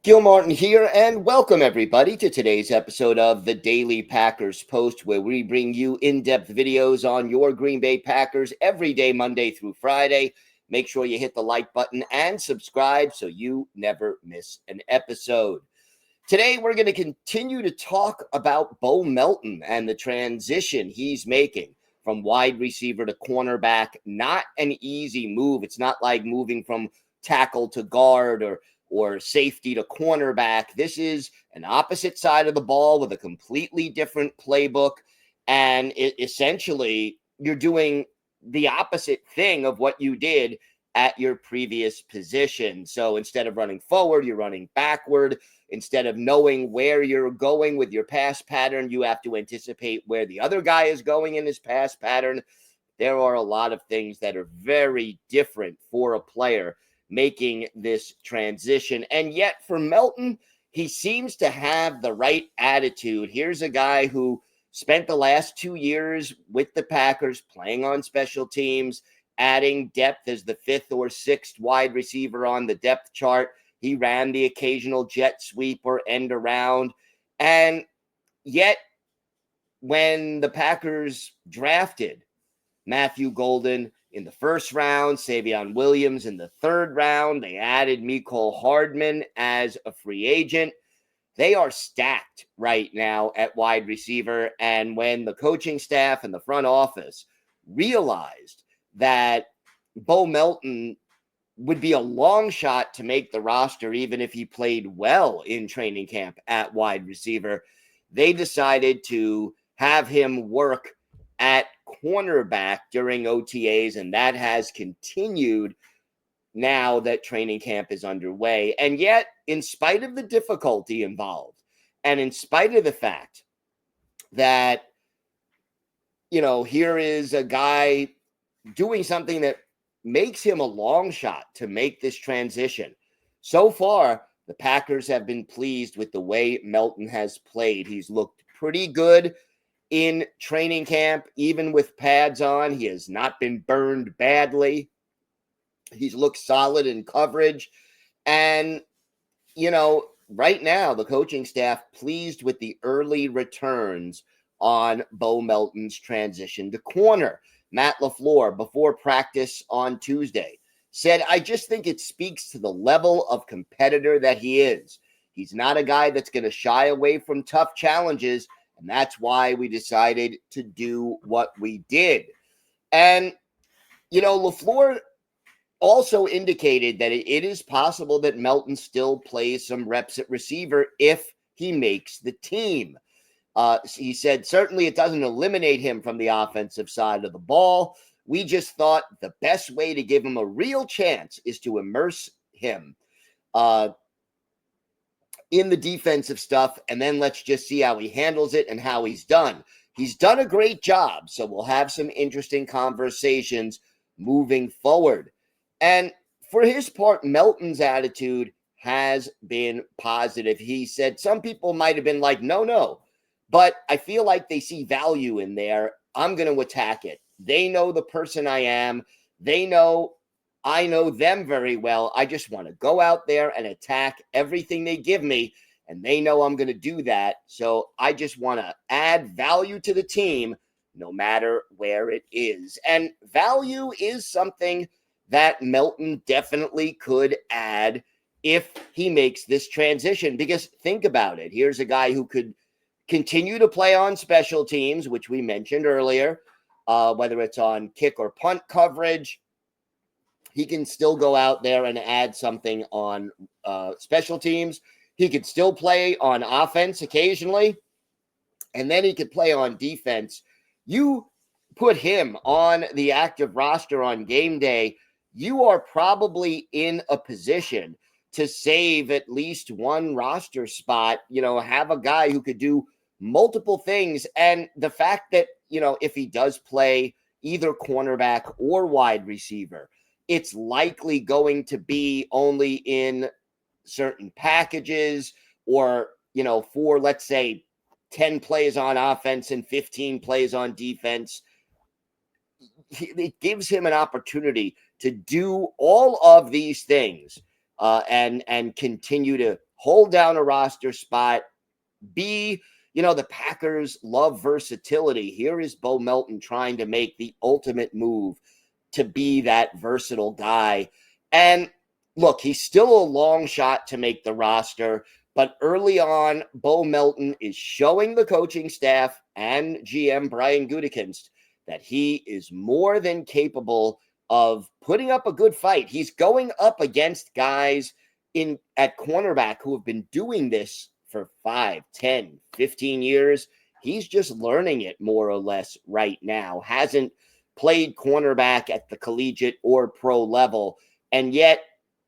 Gil Martin here, and welcome everybody to today's episode of the Daily Packers Post, where we bring you in-depth videos on your Green Bay Packers every day, Monday through Friday. Make sure you hit the like button and subscribe so you never miss an episode. Today, we're going to continue to talk about Bo Melton and the transition he's making from wide receiver to cornerback. Not an easy move. It's not like moving from tackle to guard or safety to cornerback. This is an opposite side of the ball with a completely different playbook. And essentially, you're doing the opposite thing of what you did at your previous position. So instead of running forward, you're running backward. Instead of knowing where you're going with your pass pattern, you have to anticipate where the other guy is going in his pass pattern. There are a lot of things that are very different for a player making this transition. And yet for Melton, he seems to have the right attitude. Here's a guy who spent the last 2 years with the Packers playing on special teams, adding depth as the fifth or sixth wide receiver on the depth chart. He ran the occasional jet sweep or end around. And yet, when the Packers drafted Matthew Golden in the first round, Savion Williams in the third round, they added Mecole Hardman as a free agent. They are stacked right now at wide receiver. And when the coaching staff and the front office realized that Bo Melton would be a long shot to make the roster, even if he played well in training camp at wide receiver, they decided to have him work at cornerback during OTAs, and that has continued now that training camp is underway. And yet, in spite of the difficulty involved, and in spite of the fact that, here is a guy doing something that makes him a long shot to make this transition. So far, the Packers have been pleased with the way Melton has played. He's looked pretty good in training camp, even with pads on. He has not been burned badly. He's looked solid in coverage. And, right now, the coaching staff pleased with the early returns on Bo Melton's transition to corner. Matt LaFleur, before practice on Tuesday, said, "I just think it speaks to the level of competitor that he is. He's not a guy that's going to shy away from tough challenges, and that's why we decided to do what we did." And, LaFleur also indicated that it is possible that Melton still plays some reps at receiver if he makes the team. He said, "Certainly it doesn't eliminate him from the offensive side of the ball. We just thought the best way to give him a real chance is to immerse him in the defensive stuff, and then let's just see how he handles it and how he's done. He's done a great job, so we'll have some interesting conversations moving forward." And for his part, Melton's attitude has been positive. He said some people might have been like, no. But I feel like they see value in there. I'm going to attack it. They know the person I am. They know I know them very well. I just want to go out there and attack everything they give me. And they know I'm going to do that. So I just want to add value to the team no matter where it is. And value is something that Melton definitely could add if he makes this transition. Because think about it. Here's a guy who could continue to play on special teams, which we mentioned earlier, whether it's on kick or punt coverage. He can still go out there and add something on special teams. He could still play on offense occasionally, and then he could play on defense. You put him on the active roster on game day, you are probably in a position to save at least one roster spot, have a guy who could do multiple things. And the fact that, if he does play either cornerback or wide receiver, it's likely going to be only in certain packages or, for, let's say, 10 plays on offense and 15 plays on defense. It gives him an opportunity to do all of these things and continue to hold down a roster spot, be, the Packers love versatility. Here is Bo Melton trying to make the ultimate move to be that versatile guy. And look, he's still a long shot to make the roster, but early on, Bo Melton is showing the coaching staff and GM Brian Gutekunst that he is more than capable of putting up a good fight. He's going up against guys at cornerback who have been doing this for 5, 10, 15 years. He's just learning it more or less right now. Hasn't played cornerback at the collegiate or pro level. And yet,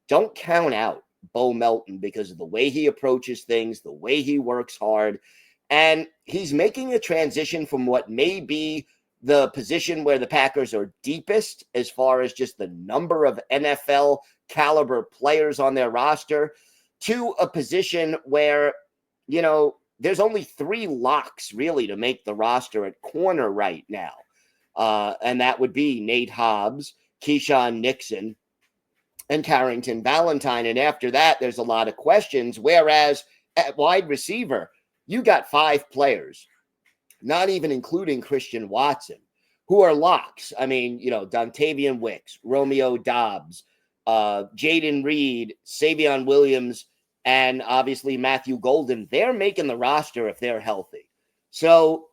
don't count out Bo Melton because of the way he approaches things, the way he works hard. And he's making a transition from what may be the position where the Packers are deepest as far as just the number of NFL caliber players on their roster to a position where, there's only 3 locks really to make the roster at corner right now. And that would be Nate Hobbs, Keyshawn Nixon, and Carrington Valentine. And after that, there's a lot of questions. Whereas at wide receiver, you got 5 players, not even including Christian Watson, who are locks. I mean, Dontavian Wicks, Romeo Dobbs, Jaden Reed, Savion Williams, and obviously Matthew Golden. They're making the roster if they're healthy. So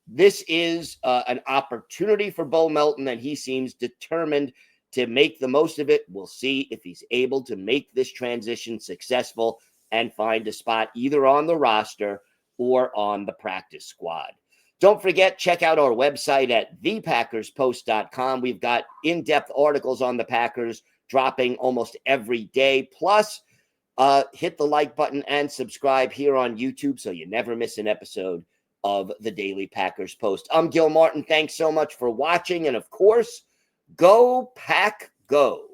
this is an opportunity for Bo Melton, and he seems determined to make the most of it. We'll see if he's able to make this transition successful and find a spot either on the roster or on the practice squad. Don't forget, check out our website at thepackerspost.com. We've got in-depth articles on the Packers dropping almost every day. Plus, hit the like button and subscribe here on YouTube so you never miss an episode of the Daily Packers Post. I'm Gil Martin. Thanks so much for watching. And of course, go Pack Go.